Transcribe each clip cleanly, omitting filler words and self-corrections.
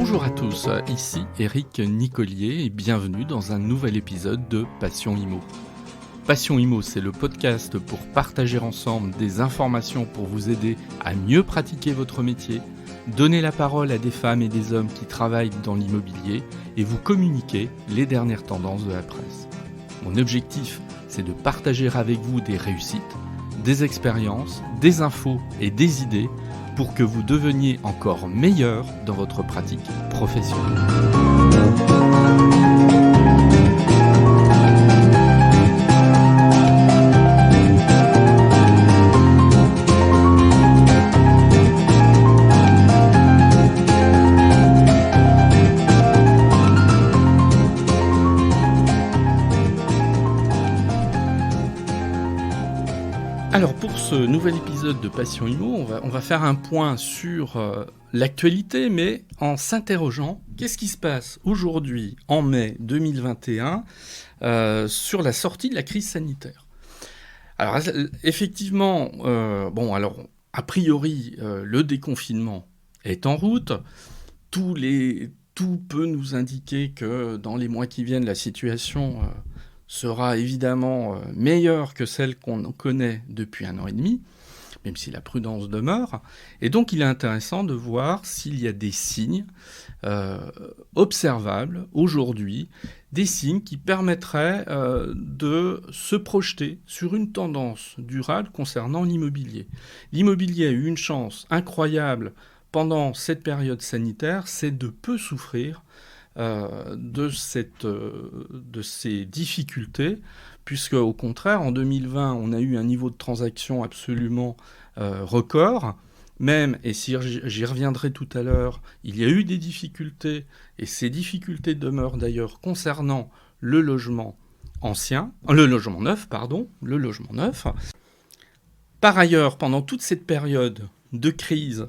Bonjour à tous, ici Éric Nicolier et bienvenue dans un nouvel épisode de Passion Immo. Passion Immo, c'est le podcast pour partager ensemble des informations pour vous aider à mieux pratiquer votre métier, donner la parole à des femmes et des hommes qui travaillent dans l'immobilier et vous communiquer les dernières tendances de la presse. Mon objectif, c'est de partager avec vous des réussites, des expériences, des infos et des idées pour que vous deveniez encore meilleur dans votre pratique professionnelle. Alors pour ce nouvel épisode de Passion Immo, on va faire un point sur l'actualité, mais en s'interrogeant, qu'est-ce qui se passe aujourd'hui, en mai 2021, sur la sortie de la crise sanitaire. Alors effectivement, a priori, le déconfinement est en route. Tout peut nous indiquer que dans les mois qui viennent, la situation sera évidemment meilleure que celle qu'on connaît depuis 1 an et demi, même si la prudence demeure. Et donc, il est intéressant de voir s'il y a des signes observables aujourd'hui, des signes qui permettraient de se projeter sur une tendance durable concernant l'immobilier. L'immobilier a eu une chance incroyable pendant cette période sanitaire, c'est de peu souffrir de ces difficultés, puisque au contraire, en 2020, on a eu un niveau de transaction absolument record, même, et si j'y reviendrai tout à l'heure, il y a eu des difficultés, et ces difficultés demeurent d'ailleurs concernant le logement neuf. Par ailleurs, pendant toute cette période de crise,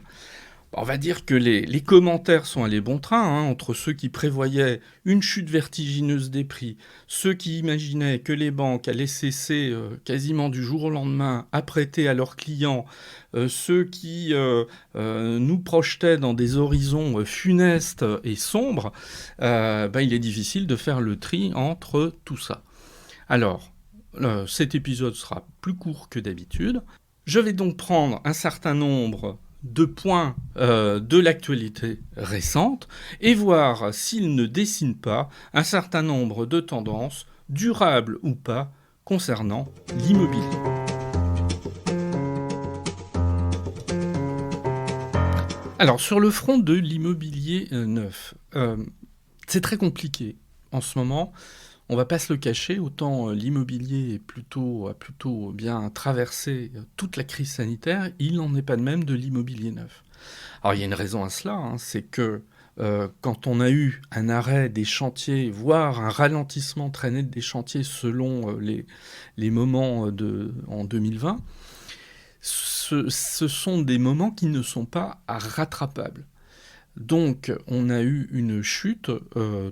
on va dire que les commentaires sont allés bon train, entre ceux qui prévoyaient une chute vertigineuse des prix, ceux qui imaginaient que les banques allaient cesser quasiment du jour au lendemain à prêter à leurs clients, ceux qui nous projetaient dans des horizons funestes et sombres. Il est difficile de faire le tri entre tout ça. Alors, cet épisode sera plus court que d'habitude. Je vais donc prendre un certain nombre de points de l'actualité récente et voir s'ils ne dessinent pas un certain nombre de tendances, durables ou pas, concernant l'immobilier. Alors, sur le front de l'immobilier neuf, c'est très compliqué en ce moment. On ne va pas se le cacher, autant l'immobilier a plutôt bien traversé toute la crise sanitaire, il n'en est pas de même de l'immobilier neuf. Alors il y a une raison à cela, c'est que quand on a eu un arrêt des chantiers, voire un ralentissement très net des chantiers selon les moments en 2020, ce sont des moments qui ne sont pas rattrapables. Donc, on a eu une chute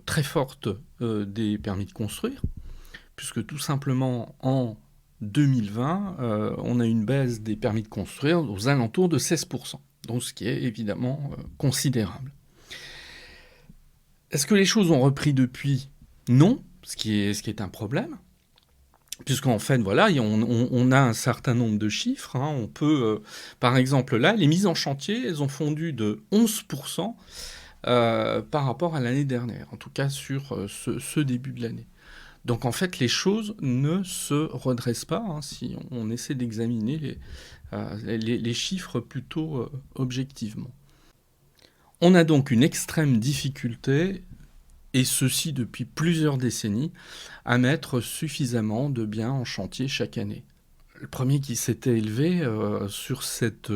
très forte des permis de construire, puisque tout simplement, en 2020, on a eu une baisse des permis de construire aux alentours de 16%, donc ce qui est évidemment considérable. Est-ce que les choses ont repris depuis ? Non, ce qui est un problème. Puisqu'en fait, voilà, on a un certain nombre de chiffres. On peut, par exemple, là, les mises en chantier, elles ont fondu de 11% par rapport à l'année dernière, en tout cas sur ce début de l'année. Donc en fait, les choses ne se redressent pas si on essaie d'examiner les chiffres plutôt objectivement. On a donc une extrême difficulté, et ceci depuis plusieurs décennies, à mettre suffisamment de biens en chantier chaque année. Le premier qui s'était élevé sur cette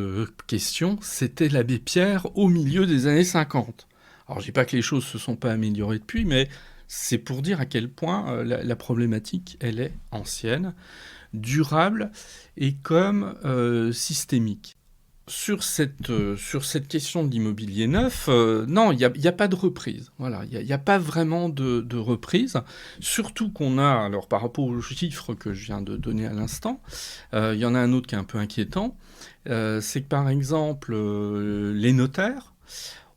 question, c'était l'abbé Pierre au milieu des années 50. Alors je dis pas que les choses se sont pas améliorées depuis, mais c'est pour dire à quel point la problématique, elle est ancienne, durable et comme systémique. Sur cette question de l'immobilier neuf, non, il n'y a pas de reprise. Voilà, il n'y a pas vraiment de reprise. Surtout qu'on a, alors par rapport aux chiffres que je viens de donner à l'instant, il y en a un autre qui est un peu inquiétant. C'est que par exemple, les notaires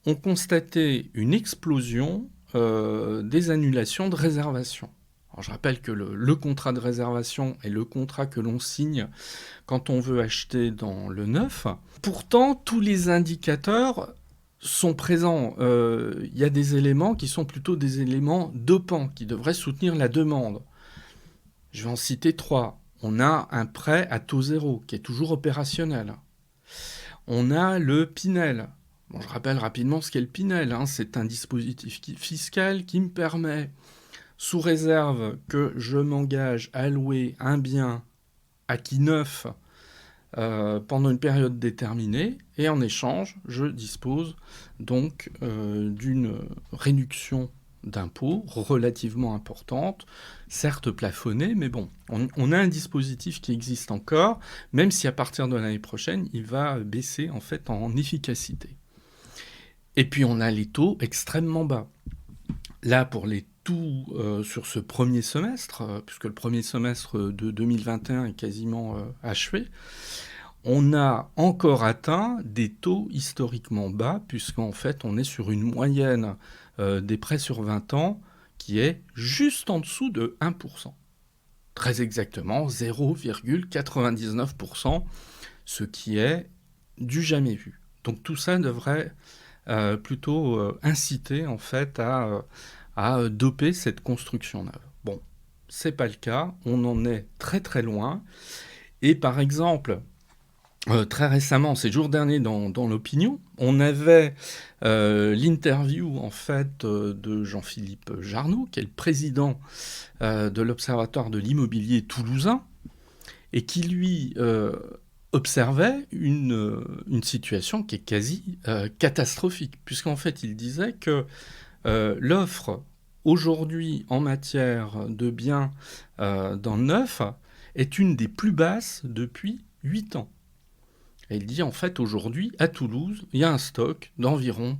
ont constaté une explosion des annulations de réservation. Alors, je rappelle que le contrat de réservation est le contrat que l'on signe quand on veut acheter dans le neuf. Pourtant, tous les indicateurs sont présents. Il y a des éléments qui sont plutôt des éléments dopants, qui devraient soutenir la demande. Je vais en citer 3. On a un prêt à taux zéro, qui est toujours opérationnel. On a le Pinel. Bon, je rappelle rapidement ce qu'est le Pinel. C'est un dispositif fiscal qui me permet, sous réserve que je m'engage à louer un bien acquis neuf pendant une période déterminée, et en échange, je dispose donc d'une réduction d'impôts relativement importante, certes plafonnée, mais bon, on a un dispositif qui existe encore, même si à partir de l'année prochaine, il va baisser en fait en efficacité. Et puis on a les taux extrêmement bas. Là, pour les taux sur ce premier semestre, puisque le premier semestre de 2021 est quasiment achevé, on a encore atteint des taux historiquement bas, puisqu'en fait on est sur une moyenne des prêts sur 20 ans qui est juste en dessous de 1%. Très exactement 0,99%, ce qui est du jamais vu. Donc tout ça devrait plutôt inciter en fait à doper cette construction neuve. Bon, c'est pas le cas, on en est très très loin. Et par exemple, très récemment, ces jours derniers dans l'Opinion, on avait l'interview en fait de Jean-Philippe Jarnaud, qui est le président de l'Observatoire de l'immobilier toulousain, et qui lui observait une situation qui est quasi catastrophique, puisqu'en fait il disait que l'offre aujourd'hui en matière de biens dans le neuf est une des plus basses depuis 8 ans. Et il dit en fait aujourd'hui à Toulouse, il y a un stock d'environ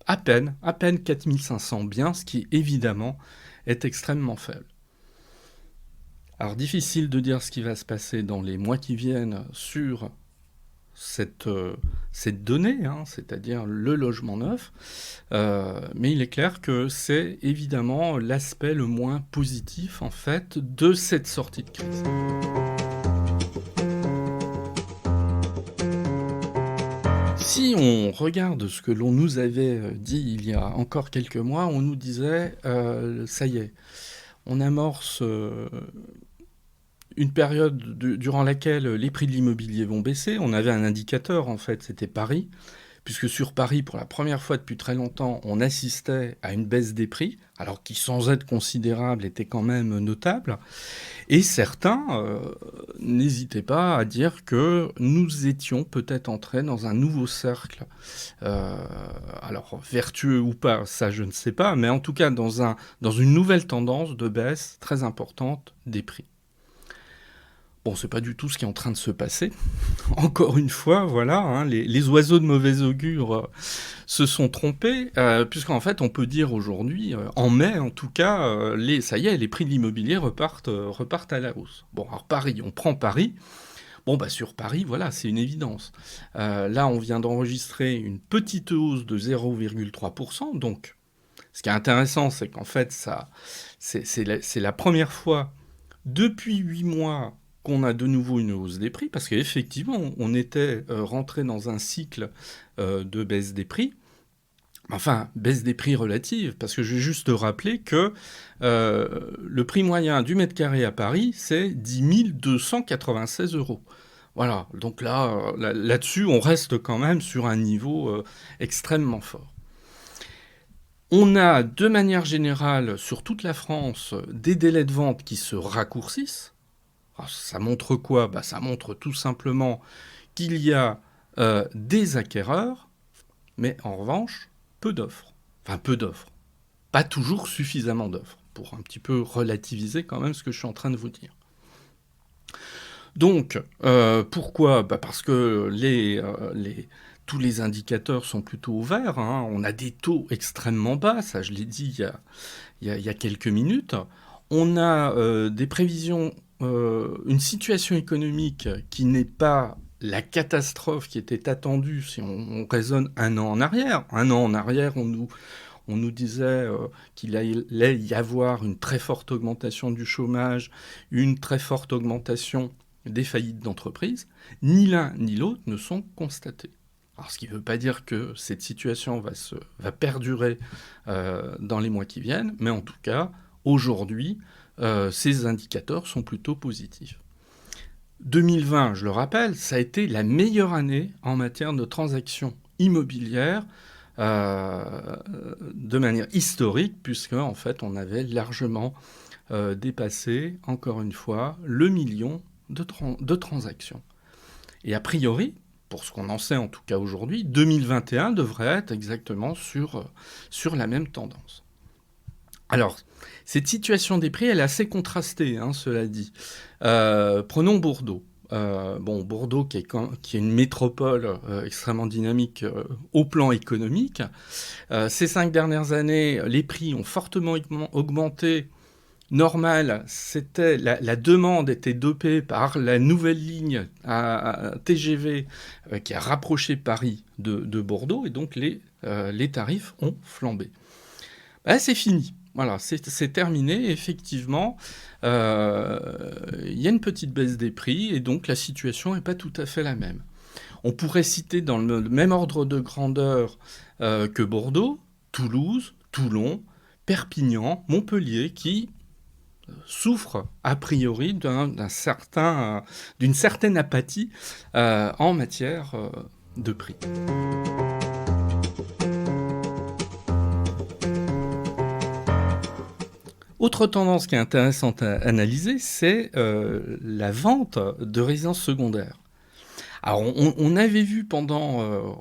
à peine 4500 biens, ce qui évidemment est extrêmement faible. Alors difficile de dire ce qui va se passer dans les mois qui viennent sur cette donnée, c'est-à-dire le logement neuf, mais il est clair que c'est évidemment l'aspect le moins positif en fait de cette sortie de crise. Si on regarde ce que l'on nous avait dit il y a encore quelques mois, on nous disait ça y est, on amorce une période durant laquelle les prix de l'immobilier vont baisser. On avait un indicateur, en fait, c'était Paris, puisque sur Paris, pour la première fois depuis très longtemps, on assistait à une baisse des prix, alors qui, sans être considérable, était quand même notable. Et certains n'hésitaient pas à dire que nous étions peut-être entrés dans un nouveau cercle, alors vertueux ou pas, ça je ne sais pas, mais en tout cas dans une nouvelle tendance de baisse très importante des prix. Bon, c'est pas du tout ce qui est en train de se passer. Encore une fois, voilà, les oiseaux de mauvais augure se sont trompés, puisqu'en fait, on peut dire aujourd'hui, en mai en tout cas, ça y est, les prix de l'immobilier repartent à la hausse. Bon, alors Paris, on prend Paris. Bon, sur Paris, voilà, c'est une évidence. Là, on vient d'enregistrer une petite hausse de 0,3%. Donc, ce qui est intéressant, c'est qu'en fait, c'est la première fois depuis 8 mois qu'on a de nouveau une hausse des prix, parce qu'effectivement, on était rentré dans un cycle de baisse des prix, enfin, baisse des prix relative, parce que je vais juste rappeler que le prix moyen du mètre carré à Paris, c'est 10 296 €. Voilà, donc là-dessus, on reste quand même sur un niveau extrêmement fort. On a, de manière générale, sur toute la France, des délais de vente qui se raccourcissent. Alors, ça montre quoi ? Ça montre tout simplement qu'il y a des acquéreurs, mais en revanche, peu d'offres. Enfin, peu d'offres. Pas toujours suffisamment d'offres, pour un petit peu relativiser quand même ce que je suis en train de vous dire. Donc, pourquoi ? Parce que tous les indicateurs sont plutôt au vert. On a des taux extrêmement bas, ça je l'ai dit il y a quelques minutes. On a des prévisions, une situation économique qui n'est pas la catastrophe qui était attendue, si on raisonne un an en arrière. Un an en arrière, on nous disait qu'il allait y avoir une très forte augmentation du chômage, une très forte augmentation des faillites d'entreprises. Ni l'un ni l'autre ne sont constatés. Alors, ce qui ne veut pas dire que cette situation va perdurer dans les mois qui viennent, mais en tout cas, aujourd'hui, ces indicateurs sont plutôt positifs. 2020, je le rappelle, ça a été la meilleure année en matière de transactions immobilières de manière historique, puisque en fait, on avait largement dépassé, encore une fois, le million de transactions. Et a priori, pour ce qu'on en sait en tout cas aujourd'hui, 2021 devrait être exactement sur la même tendance. Alors, cette situation des prix, elle est assez contrastée, hein, cela dit. Prenons Bordeaux. Bordeaux qui est une métropole extrêmement dynamique au plan économique. Ces 5 dernières années, les prix ont fortement augmenté. Normal, la demande était dopée par la nouvelle ligne à TGV qui a rapproché Paris de Bordeaux, et donc les tarifs ont flambé. C'est fini. Voilà, c'est terminé. Effectivement, il y a une petite baisse des prix, et donc la situation n'est pas tout à fait la même. On pourrait citer dans le même ordre de grandeur que Bordeaux, Toulouse, Toulon, Perpignan, Montpellier, qui souffrent a priori d'une certaine apathie en matière de prix. Autre tendance qui est intéressante à analyser, c'est la vente de résidences secondaires. Alors, on avait vu pendant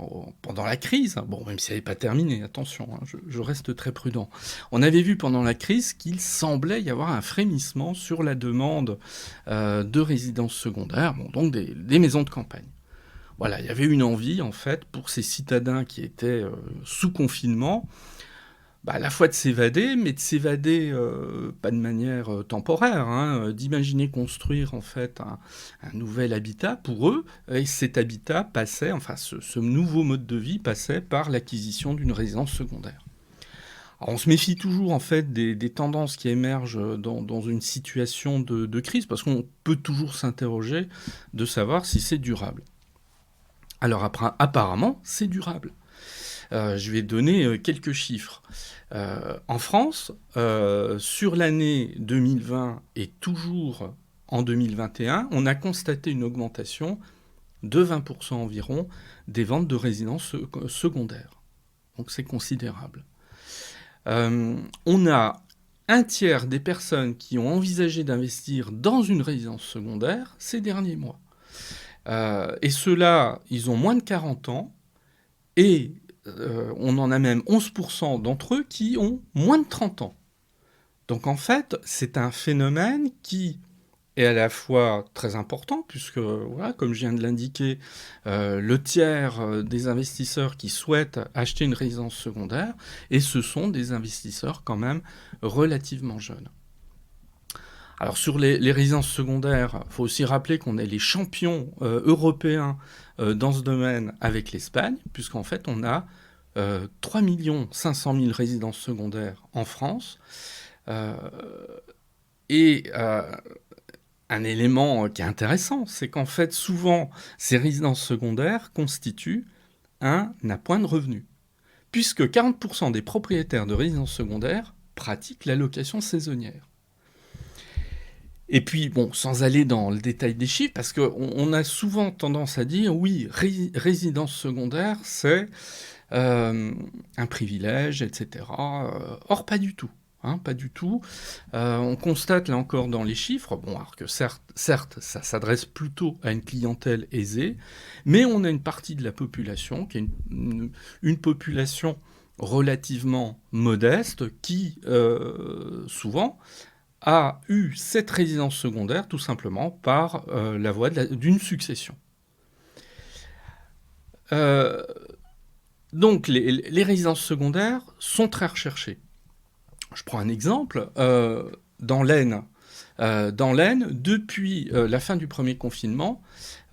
la crise, même si elle n'est pas terminée, attention, hein, je reste très prudent, on avait vu pendant la crise qu'il semblait y avoir un frémissement sur la demande de résidences secondaires, donc des maisons de campagne. Voilà, il y avait une envie, en fait, pour ces citadins qui étaient sous confinement, à la fois de s'évader, mais de s'évader pas de manière temporaire, hein, d'imaginer construire en fait un nouvel habitat pour eux, et cet habitat passait, ce nouveau mode de vie passait par l'acquisition d'une résidence secondaire. Alors, on se méfie toujours en fait des tendances qui émergent dans une situation de crise, parce qu'on peut toujours s'interroger de savoir si c'est durable. Alors apparemment, c'est durable. Je vais donner quelques chiffres. En France, sur l'année 2020 et toujours en 2021, on a constaté une augmentation de 20% environ des ventes de résidences secondaires. Donc c'est considérable. On a un tiers des personnes qui ont envisagé d'investir dans une résidence secondaire ces derniers mois. Et ceux-là, ils ont moins de 40 ans, et on en a même 11% d'entre eux qui ont moins de 30 ans. Donc en fait, c'est un phénomène qui est à la fois très important, puisque, voilà, comme je viens de l'indiquer, le tiers des investisseurs qui souhaitent acheter une résidence secondaire, et ce sont des investisseurs quand même relativement jeunes. Alors sur les résidences secondaires, il faut aussi rappeler qu'on est les champions européens dans ce domaine avec l'Espagne, puisqu'en fait on a 3 500 000 résidences secondaires en France. Et un élément qui est intéressant, c'est qu'en fait souvent ces résidences secondaires constituent un appoint de revenu, puisque 40% des propriétaires de résidences secondaires pratiquent la location saisonnière. Et puis, sans aller dans le détail des chiffres, parce qu'on a souvent tendance à dire, oui, résidence secondaire, c'est un privilège, etc. Or, pas du tout. Pas du tout. On constate, là encore, dans les chiffres, alors que certes, ça s'adresse plutôt à une clientèle aisée, mais on a une partie de la population, qui est une population relativement modeste, qui, souvent, a eu cette résidence secondaire tout simplement par la voie d'une succession. Donc les résidences secondaires sont très recherchées. Je prends un exemple. Dans l'Aisne, dans l'Aisne, depuis la fin du premier confinement,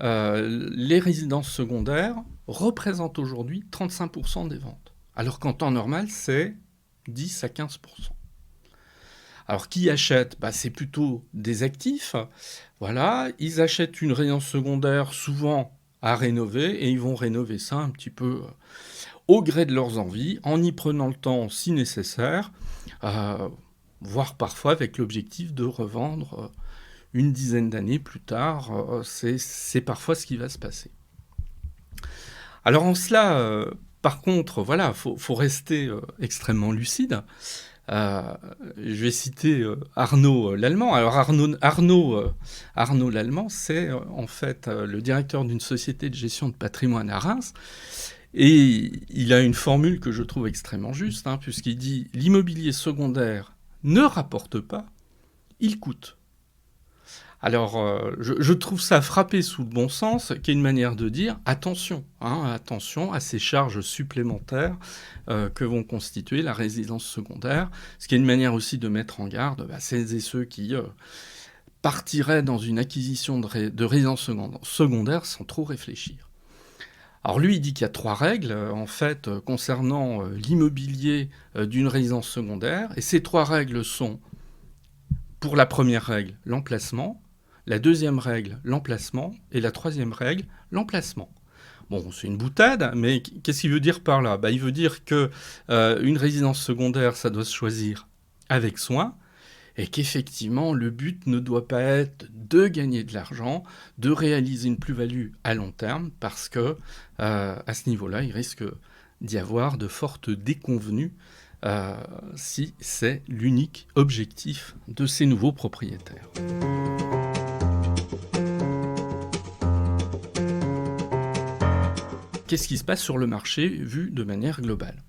les résidences secondaires représentent aujourd'hui 35% des ventes. Alors qu'en temps normal, c'est 10 à 15%. Alors, qui achète ? C'est plutôt des actifs. Voilà, ils achètent une résidence secondaire souvent à rénover et ils vont rénover ça un petit peu au gré de leurs envies, en y prenant le temps si nécessaire, voire parfois avec l'objectif de revendre une dizaine d'années plus tard. C'est parfois ce qui va se passer. Alors en cela, par contre, voilà, faut rester extrêmement lucide. Je vais citer Arnaud Lallemand. Alors Arnaud Lallemand, c'est en fait le directeur d'une société de gestion de patrimoine à Reims. Et il a une formule que je trouve extrêmement juste, puisqu'il dit « L'immobilier secondaire ne rapporte pas, il coûte ». Alors, je trouve ça frappé sous le bon sens, qui est une manière de dire attention, attention à ces charges supplémentaires que vont constituer la résidence secondaire, ce qui est une manière aussi de mettre en garde celles et ceux qui partiraient dans une acquisition de résidence secondaire sans trop réfléchir. Alors lui, il dit qu'il y a 3 règles, en fait, concernant l'immobilier d'une résidence secondaire, et ces 3 règles sont, pour la première règle, l'emplacement, la deuxième règle, l'emplacement, et la troisième règle, l'emplacement. Bon, c'est une boutade, mais qu'est-ce qu'il veut dire par là ? Il veut dire que une résidence secondaire, ça doit se choisir avec soin, et qu'effectivement, le but ne doit pas être de gagner de l'argent, de réaliser une plus-value à long terme, parce que à ce niveau-là, il risque d'y avoir de fortes déconvenues si c'est l'unique objectif de ces nouveaux propriétaires. Qu'est-ce qui se passe sur le marché vu de manière globale ?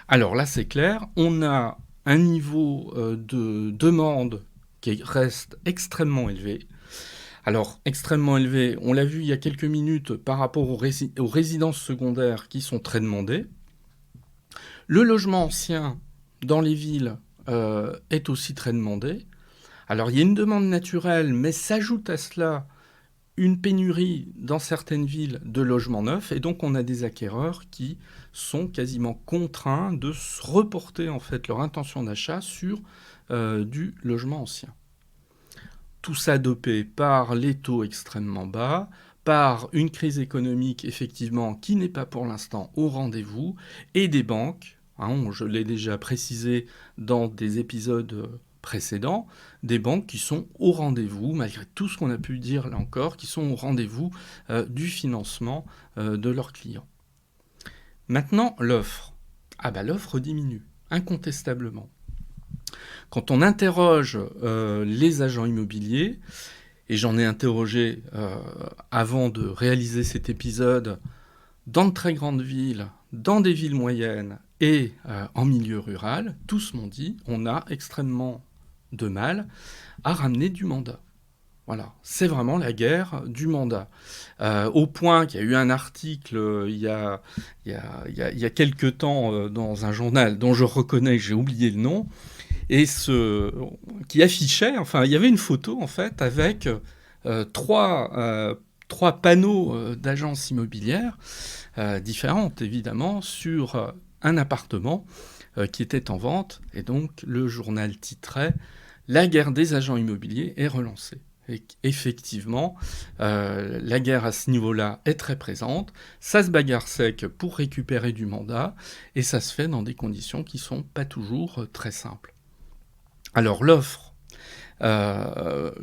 Alors là, c'est clair, on a un niveau de demande qui reste extrêmement élevé. Alors, extrêmement élevé, on l'a vu il y a quelques minutes par rapport aux résidences secondaires qui sont très demandées. Le logement ancien dans les villes est aussi très demandé. Alors, il y a une demande naturelle, mais s'ajoute à cela une pénurie dans certaines villes de logements neufs, et donc on a des acquéreurs qui sont quasiment contraints de reporter en fait leur intention d'achat sur du logement ancien. Tout ça dopé par les taux extrêmement bas, par une crise économique effectivement qui n'est pas pour l'instant au rendez-vous, et des banques, je l'ai déjà précisé dans des épisodes précédents, des banques qui sont au rendez-vous, malgré tout ce qu'on a pu dire là encore, qui sont au rendez-vous du financement de leurs clients. Maintenant, l'offre. L'offre diminue, incontestablement. Quand on interroge les agents immobiliers, et j'en ai interrogé avant de réaliser cet épisode, dans de très grandes villes, dans des villes moyennes et en milieu rural, tous m'ont dit on a extrêmement de mal à ramener du mandat. Voilà, c'est vraiment la guerre du mandat. Au point qu'il y a eu un article il y a quelques temps dans un journal dont je reconnais que j'ai oublié le nom, et qui affichait, il y avait une photo en fait avec trois panneaux d'agences immobilières différentes évidemment sur un appartement qui était en vente, et donc le journal titrait « La guerre des agents immobiliers est relancée ». Et effectivement, la guerre à ce niveau-là est très présente, ça se bagarre sec pour récupérer du mandat, et ça se fait dans des conditions qui ne sont pas toujours très simples. Alors l'offre,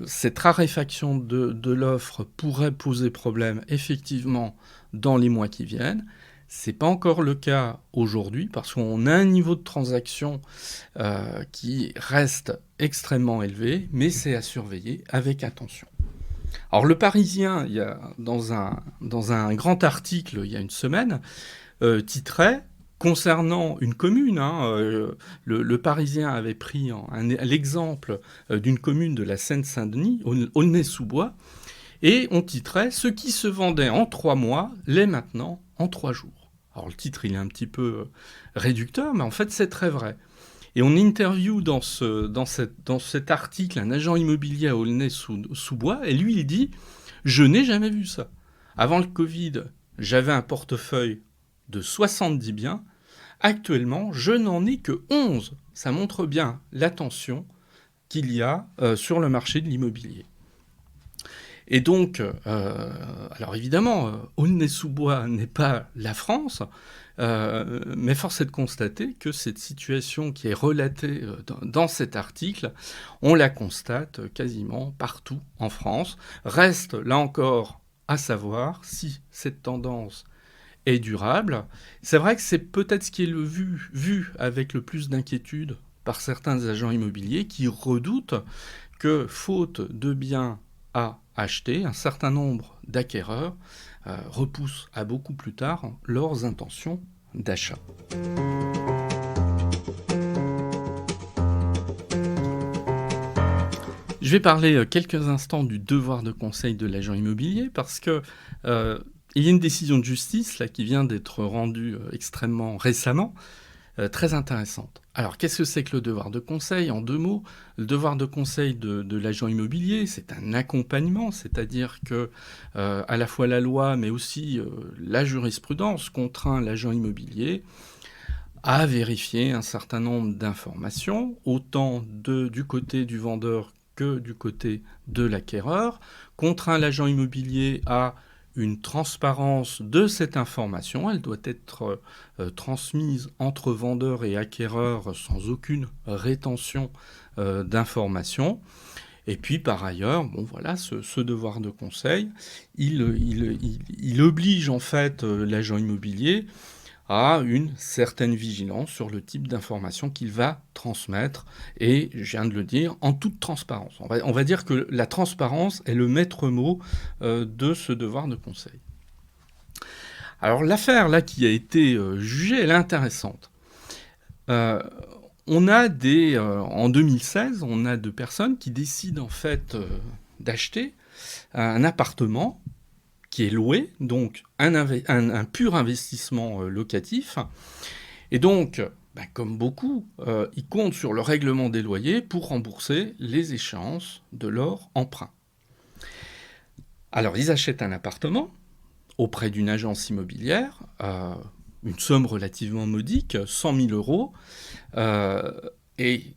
cette raréfaction de l'offre pourrait poser problème effectivement dans les mois qui viennent. Ce n'est pas encore le cas aujourd'hui parce qu'on a un niveau de transaction qui reste extrêmement élevé, mais c'est à surveiller avec attention. Alors le Parisien, il y a, dans un grand article il y a une semaine, titrait concernant une commune, le Parisien avait pris l'exemple d'une commune de la Seine-Saint-Denis, Aulnay-sous-Bois, et on titrait « Ce qui se vendait en 3 mois l'est maintenant en 3 jours ». Alors le titre, il est un petit peu réducteur, mais en fait, c'est très vrai. Et on interviewe dans cet article un agent immobilier à Aulnay-sous-Bois, et lui, il dit « Je n'ai jamais vu ça. Avant le Covid, j'avais un portefeuille de 70 biens. Actuellement, je n'en ai que 11. » Ça montre bien l'attention qu'il y a sur le marché de l'immobilier. Et donc, alors évidemment, Aulnay-sous-Bois n'est pas la France, mais force est de constater que cette situation qui est relatée dans cet article, on la constate quasiment partout en France. Reste là encore à savoir si cette tendance est durable. C'est vrai que c'est peut-être ce qui est vu avec le plus d'inquiétude par certains agents immobiliers qui redoutent que, faute de biens à acheter, un certain nombre d'acquéreurs repoussent à beaucoup plus tard leurs intentions d'achat. Je vais parler quelques instants du devoir de conseil de l'agent immobilier parce que il y a une décision de justice là, qui vient d'être rendue extrêmement récemment, très intéressante. Alors, qu'est-ce que c'est que le devoir de conseil? En 2 mots, le devoir de conseil de l'agent immobilier, c'est un accompagnement, c'est-à-dire que à la fois la loi, mais aussi la jurisprudence contraint l'agent immobilier à vérifier un certain nombre d'informations, autant du côté du vendeur que du côté de l'acquéreur, contraint l'agent immobilier à une transparence de cette information. Elle doit être transmise entre vendeur et acquéreur sans aucune rétention d'informations. Et puis par ailleurs, bon voilà, ce devoir de conseil, il oblige en fait l'agent immobilier à une certaine vigilance sur le type d'information qu'il va transmettre, et je viens de le dire, en toute transparence. On va dire que la transparence est le maître mot de ce devoir de conseil. Alors l'affaire là qui a été jugée, elle est intéressante. On a en 2016, on a 2 personnes qui décident en fait d'acheter un appartement qui est loué, donc un pur investissement locatif. Et donc, comme beaucoup, ils comptent sur le règlement des loyers pour rembourser les échéances de leur emprunt. Alors, ils achètent un appartement auprès d'une agence immobilière, une somme relativement modique, 100 000 euros, et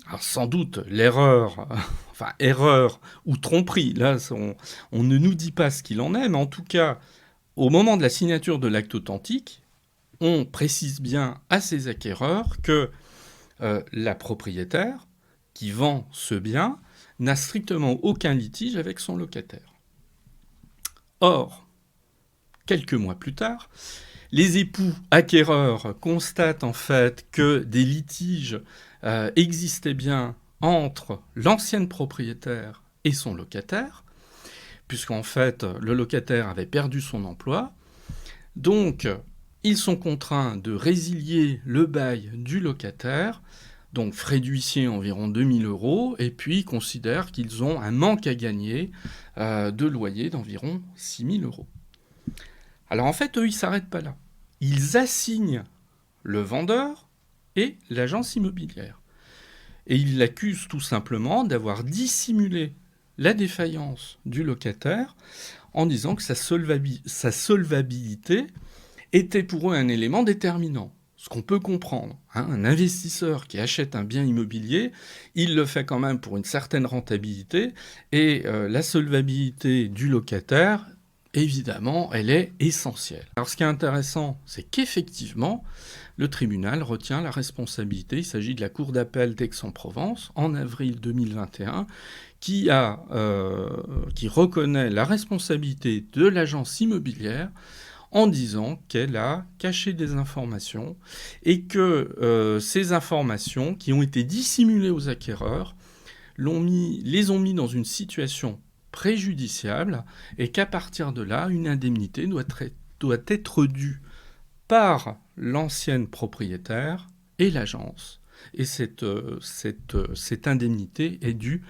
alors sans doute l'erreur, enfin erreur ou tromperie, là on ne nous dit pas ce qu'il en est, mais en tout cas, au moment de la signature de l'acte authentique, on précise bien à ces acquéreurs que la propriétaire qui vend ce bien n'a strictement aucun litige avec son locataire. Or, quelques mois plus tard, les époux acquéreurs constatent en fait que des litiges existaient bien entre l'ancienne propriétaire et son locataire, puisqu'en fait le locataire avait perdu son emploi. Donc ils sont contraints de résilier le bail du locataire, donc frais d'huissier environ 2 000 euros, et puis ils considèrent qu'ils ont un manque à gagner de loyer d'environ 6 000 euros. Alors en fait, eux, ils ne s'arrêtent pas là. Ils assignent le vendeur et l'agence immobilière. Et ils l'accusent tout simplement d'avoir dissimulé la défaillance du locataire en disant que sa solvabilité était pour eux un élément déterminant. Ce qu'on peut comprendre. Un investisseur qui achète un bien immobilier, il le fait quand même pour une certaine rentabilité, et la solvabilité du locataire, évidemment, elle est essentielle. Alors ce qui est intéressant, c'est qu'effectivement, le tribunal retient la responsabilité. Il s'agit de la Cour d'appel d'Aix-en-Provence, en avril 2021, qui reconnaît la responsabilité de l'agence immobilière en disant qu'elle a caché des informations et que ces informations qui ont été dissimulées aux acquéreurs les ont mis dans une situation préjudiciable, et qu'à partir de là, une indemnité doit être due par l'ancienne propriétaire et l'agence. Et cette indemnité est due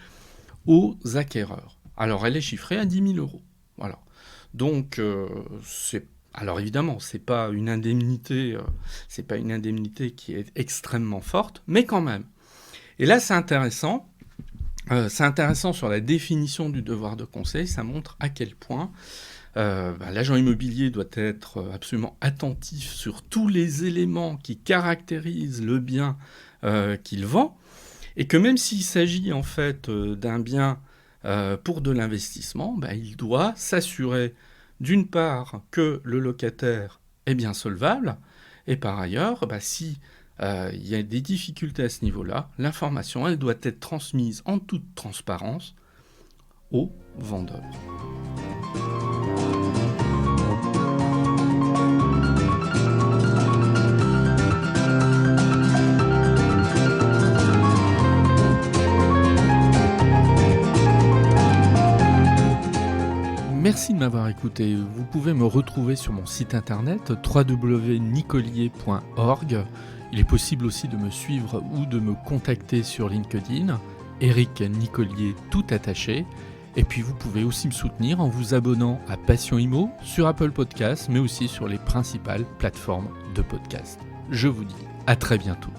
aux acquéreurs. Alors elle est chiffrée à 10 000 euros. Voilà. Donc c'est Alors évidemment, c'est pas une indemnité qui est extrêmement forte, mais quand même. Et là, c'est intéressant. C'est intéressant sur la définition du devoir de conseil. Ça montre à quel point l'agent immobilier doit être absolument attentif sur tous les éléments qui caractérisent le bien qu'il vend, et que même s'il s'agit en fait d'un bien pour de l'investissement, il doit s'assurer d'une part que le locataire est bien solvable, et par ailleurs, si il y a des difficultés à ce niveau-là, l'information, elle doit être transmise en toute transparence au vendeur. Merci de m'avoir écouté. Vous pouvez me retrouver sur mon site internet www.nicolier.org. Il est possible aussi de me suivre ou de me contacter sur LinkedIn, Éric Nicolier tout attaché. Et puis vous pouvez aussi me soutenir en vous abonnant à Passion Immo sur Apple Podcasts, mais aussi sur les principales plateformes de podcast. Je vous dis à très bientôt.